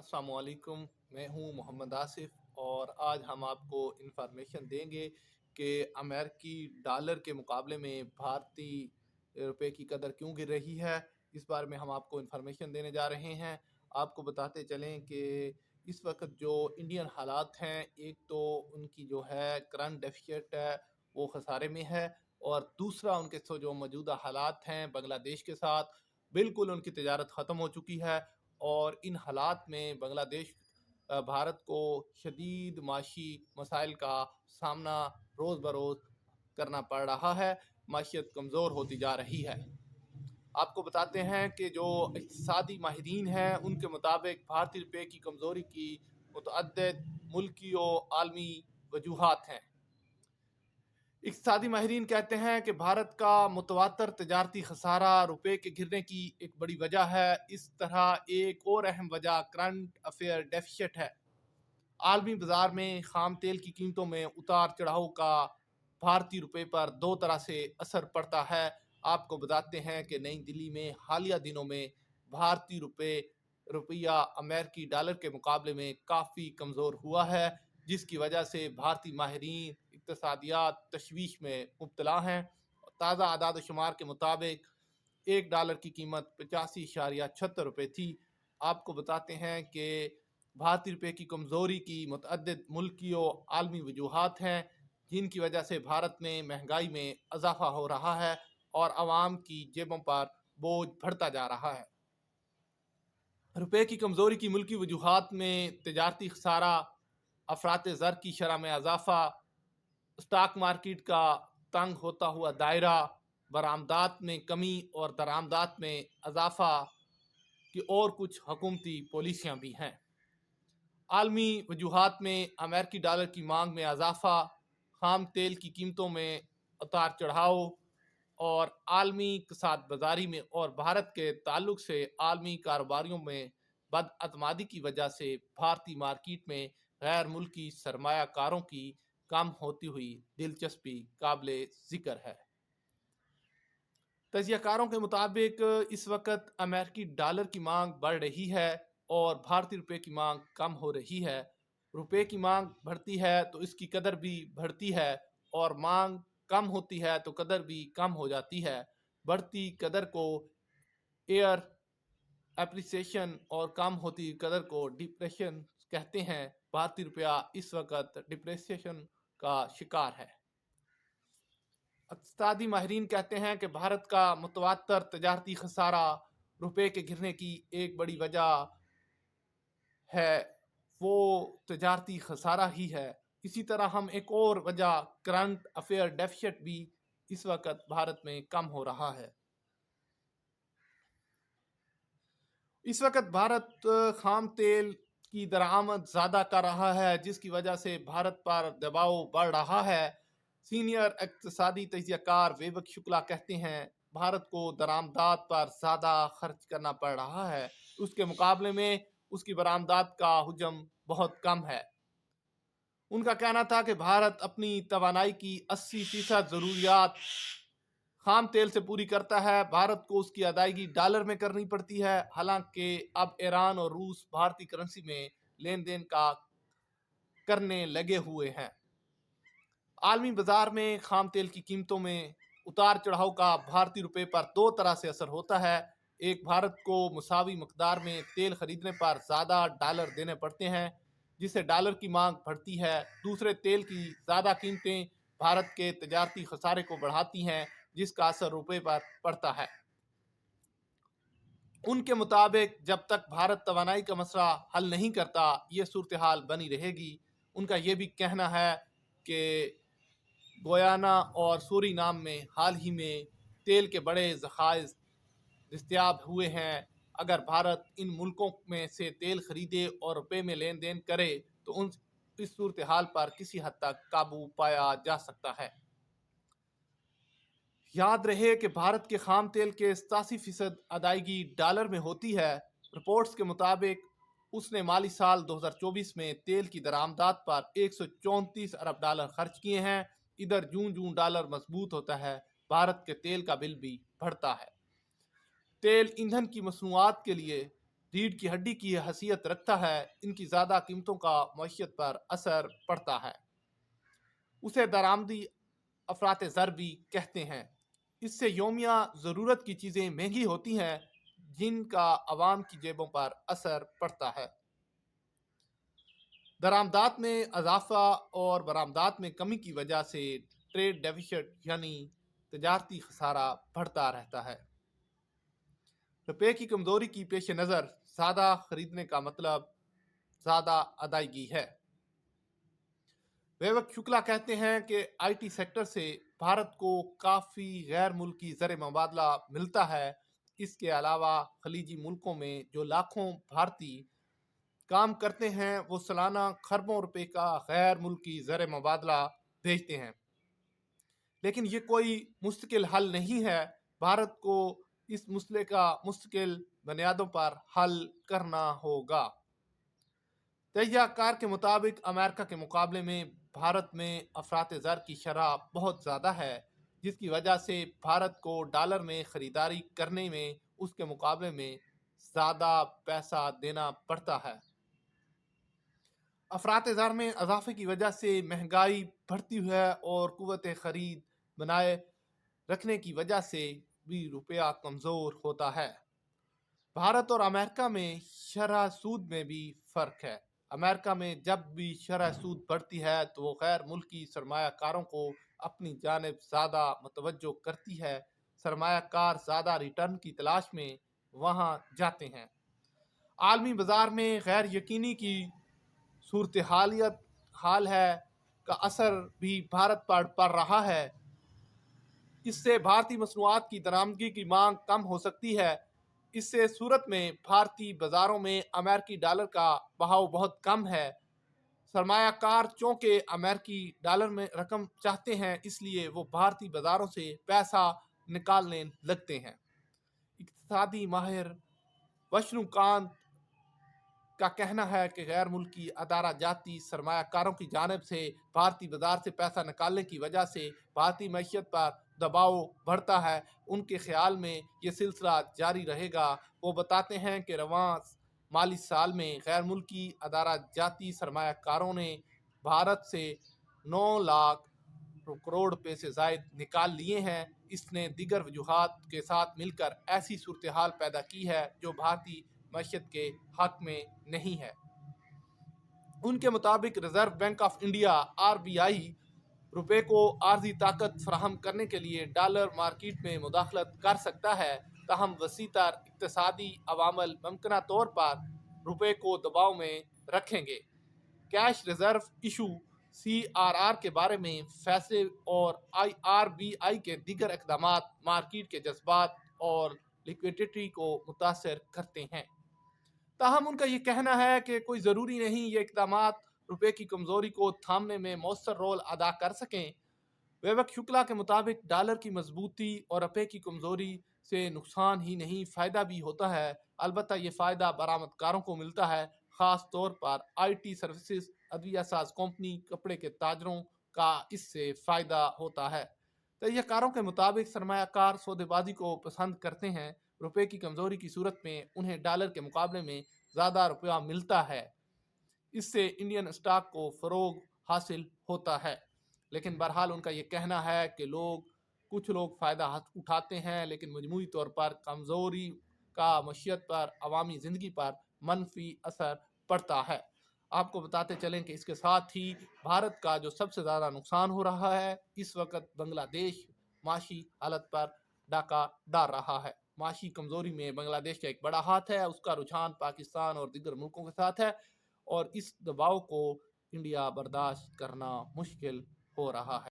अस्सलाम वालेकुम। मैं हूं मोहम्मद आसिफ और आज हम आपको इन्फॉर्मेशन देंगे कि अमेरिकी डॉलर के मुकाबले में भारतीय रुपए की कदर क्यों गिर रही है। इस बारे में हम आपको इन्फॉर्मेशन देने जा रहे हैं। आपको बताते चलें कि इस वक्त जो इंडियन हालात हैं, एक तो उनकी जो है करंट डेफिसिट है वो खसारे में है, और दूसरा उनके जो मौजूदा हालात हैं बांग्लादेश के साथ, बिल्कुल उनकी तजारत ख़त्म हो चुकी है। और इन हालात में बांग्लादेश भारत को शदीद माशी मसाइल का सामना रोज़ बरोज़ करना पड़ रहा है। माशियत कमज़ोर होती जा रही है। आपको बताते हैं कि जो इक़्तिसादी माहिरीन हैं उनके मुताबिक भारतीय रुपये की कमज़ोरी की मुतअद्दिद मुल्की और आलमी वजूहात हैं। इक़्तिसादी माहिरीन कहते हैं कि भारत का मुतवातर तजारती खसारा रुपये के गिरने की एक बड़ी वजह है। इस तरह एक और अहम वजह करंट अफेयर डेफिसिट है। आलमी बाजार में खाम तेल की कीमतों में उतार चढ़ाव का भारतीय रुपये पर दो तरह से असर पड़ता है। आपको बताते हैं कि नई दिल्ली में हालिया दिनों में भारतीय रुपया अमेरिकी डॉलर के मुकाबले में काफ़ी कमज़ोर हुआ है, जिसकी वजह से भारतीय माहिरीन इक़्तिसादियात तशवीश में मुब्तला हैं। ताज़ा आदाद शुमार के मुताबिक $1 की कीमत 85.76 थी। आपको बताते हैं कि भारतीय रुपये की कमज़ोरी की मुतअद्दिद मुल्की और आलमी वजूहात हैं, जिनकी वजह से भारत में महंगाई में इजाफा हो रहा है और आवाम की जेबों पर बोझ बढ़ता जा रहा है। रुपये की कमज़ोरी की मुल्की वजूहात में तजारती खसारा, अफरात ज़र की शरह में इजाफा, स्टॉक मार्केट का तंग होता हुआ दायरा, बरामदात में कमी और दरामदात में इजाफा की और कुछ हुकूमती पॉलिसियाँ भी हैं। आलमी वजूहात में अमेरिकी डॉलर की मांग में इजाफा, खाम तेल की कीमतों में उतार चढ़ाव और आलमी इक़्तिसाद बाज़ारी में और भारत के ताल्लुक से आलमी कारोबारियों में बदअतमादी की वजह से भारतीय मार्केट में गैर मुल्की सरमायाकारों की कम होती हुई दिलचस्पी काबिल ज़िक्र है। तजियाकारों के मुताबिक इस वक्त अमेरिकी डॉलर की मांग बढ़ रही है और भारतीय रुपये की मांग कम हो रही है। रुपये की मांग बढ़ती है तो इसकी कदर भी बढ़ती है, और मांग कम होती है तो कदर भी कम हो जाती है। बढ़ती कदर को एयर एप्रिसिएशन और कम होती कदर को डिप्रेशन कहते हैं। भारतीय रुपया इस वक्त डिप्रेसिएशन का शिकार है। इक़्तिसादी माहिरीन कहते हैं कि भारत का मुतवातर तजारती खसारा रुपये के गिरने की एक बड़ी वजह है, वो तजारती खसारा ही है। इसी तरह हम एक और वजह करंट अफेयर डेफिसिट भी इस वक्त भारत में कम हो रहा है। इस वक्त भारत खाम तेल की दरामद ज़्यादा कर रहा है, जिसकी वजह से भारत पर दबाव बढ़ रहा है। सीनियर इक़्तिसादी तजियाकार विवेक शुक्ला कहते हैं भारत को दरामदात पर ज़्यादा खर्च करना पड़ रहा है, उसके मुकाबले में उसकी बरामदात का हुजम बहुत कम है। उनका कहना था कि भारत अपनी तवानाई की 80% ज़रूरियात खाम तेल से पूरी करता है। भारत को उसकी अदायगी डॉलर में करनी पड़ती है। हालांकि अब ईरान और रूस भारतीय करेंसी में लेन देन का करने लगे हुए हैं। आलमी बाजार में खाम तेल की कीमतों में उतार चढ़ाव का भारतीय रुपये पर दो तरह से असर होता है। एक, भारत को मुसावी मकदार में तेल खरीदने पर ज़्यादा डॉलर देने पड़ते हैं, जिससे डॉलर की मांग बढ़ती है। दूसरे, तेल की ज़्यादा कीमतें भारत के तजारती खसारे को बढ़ाती हैं, जिसका असर रुपये पर पड़ता है। उनके मुताबिक जब तक भारत तवानाई का मसला हल नहीं करता, ये सूरत हाल बनी रहेगी। उनका ये भी कहना है कि गुयाना और सूरीनाम में हाल ही में तेल के बड़े ज़खायर दस्तयाब हुए हैं। अगर भारत इन मुल्कों में से तेल खरीदे और रुपये में लेन देन करे तो इस सूरत हाल पर किसी हद तक काबू पाया जा सकता है। याद रहे कि भारत के खाम तेल के 87% अदायगी डॉलर में होती है। रिपोर्ट्स के मुताबिक उसने माली साल 2024 में तेल की दरामदात पर 134 अरब डॉलर खर्च किए हैं। इधर जून जून डॉलर मजबूत होता है, भारत के तेल का बिल भी बढ़ता है। तेल ईंधन की मसनूआत के लिए रीढ़ की हड्डी की हैसियत रखता है, इनकी ज़्यादा कीमतों का मईशत पर असर पड़ता है। उसे दरामदी अफरात ज़र भी कहते हैं। इससे योमिया ज़रूरत की चीज़ें महंगी होती हैं, जिनका आवाम की जेबों पर असर पड़ता है। दरामदात में इजाफा और बरामदात में कमी की वजह से ट्रेड डेफिसिट यानी तजारती खसारा बढ़ता रहता है। रुपये की कमजोरी की पेश नज़र ज़्यादा खरीदने का मतलब ज़्यादा अदायगी है। वैभव शुक्ला कहते हैं कि आईटी सेक्टर से भारत को काफ़ी गैर मुल्की ज़र मुबादला मिलता है। इसके अलावा खलीजी मुल्कों में जो लाखों भारतीय काम करते हैं, वो सालाना खरबों रुपए का गैर मुल्की ज़र मुबादला भेजते हैं। लेकिन ये कोई मुस्तकिल हल नहीं है। भारत को इस मसले का मुस्तकिल बुनियादों पर हल करना होगा। तजज़ियाकार के मुताबिक अमेरिका के मुकाबले में भारत में अफरात ज़र की शरह बहुत ज़्यादा है, जिसकी वजह से भारत को डॉलर में ख़रीदारी करने में उसके मुकाबले में ज़्यादा पैसा देना पड़ता है। अफरात ज़र में इजाफे की वजह से महंगाई बढ़ती है और क़ुव्वत ख़रीद बनाए रखने की वजह से भी रुपया कमज़ोर होता है। भारत और अमेरिका में शरह सूद में भी फ़र्क है। अमेरिका में जब भी शरह सूद बढ़ती है तो वो गैर मुल्की सरमायाकारों को अपनी जानिब ज़्यादा मुतवज्जो करती है। सरमायाकार ज़्यादा रिटर्न की तलाश में वहाँ जाते हैं। आलमी बाज़ार में गैर यकीनी की सूरत हाल है का असर भी भारत पर पड़ रहा है। इससे भारतीय मसनूआत की दरामदगी की मांग कम हो सकती है। इससे सूरत में भारतीय बाजारों में अमेरिकी डॉलर का बहाव बहुत कम है। सरमायाकार चूंकि अमेरिकी डॉलर में रकम चाहते हैं, इसलिए वो भारतीय बाजारों से पैसा निकालने लगते हैं। इक़्तिसादी माहिर वशनुकांत का कहना है कि गैर मुल्की अदारा जाती सरमायाकारों की जानिब से भारतीय बाजार से पैसा निकालने की वजह से भारतीय मईशत पर दबाव बढ़ता है। उनके ख्याल में ये सिलसिला जारी रहेगा। वो बताते हैं कि रवां माली साल में गैर मुल्की अदारा जाती सरमायाकारों ने भारत से 9 लाख करोड़ रुपए से ज़ायद निकाल लिए हैं। इसने दीगर वजूहात के साथ मिलकर ऐसी सूरत हाल पैदा की है जो भारतीय मईशत के हक में नहीं है। उनके मुताबिक reserve bank of India RBI रुपए को आर्जी ताकत फराहम करने के लिए डॉलर मार्केट में मुदाखलत कर सकता है। ताहम वसीतर इक्तसादी अवामल मुमकिन तौर पर रुपए को दबाव में रखेंगे। कैश रिजर्व इशू CRR के बारे में फैसले और RBI के दीगर इक़दाम मार्केट के जज्बात और लिक्विडिटी को मुतासर करते हैं। ताहम उनका ये कहना है कि कोई ज़रूरी नहीं ये इक़दाम रुपए की कमज़ोरी को थामने में मौसर रोल अदा कर सकें। वैभव शुक्ला के मुताबिक डॉलर की मजबूती और रुपए की कमज़ोरी से नुकसान ही नहीं, फ़ायदा भी होता है। अलबत्ता ये फ़ायदा बरामदकारों को मिलता है, ख़ास तौर पर IT सर्विसेज, अदविया साज कंपनी, कपड़े के ताजरों का इससे फ़ायदा होता है। तजज़ियाकारों के मुताबिक सरमायाकार सौदेबाजी को पसंद करते हैं। रुपए की कमज़ोरी की सूरत में उन्हें डॉलर के मुकाबले में ज़्यादा रुपया मिलता है। इससे इंडियन स्टॉक को फ़रोग हासिल होता है। लेकिन बहरहाल उनका ये कहना है कि कुछ लोग फ़ायदा उठाते हैं, लेकिन मजमूई तौर पर कमज़ोरी का मईशत पर, अवामी ज़िंदगी पर मनफी असर पड़ता है। आपको बताते चलें कि इसके साथ ही भारत का जो सबसे ज़्यादा नुकसान हो रहा है, इस वक्त बांग्लादेश माशी हालत पर डाका डाल रहा है। माशी कमज़ोरी में बांग्लादेश का एक बड़ा हाथ है। उसका रुझान पाकिस्तान और दीगर मुल्कों के साथ है और इस दबाव को इंडिया बर्दाश्त करना मुश्किल हो रहा है।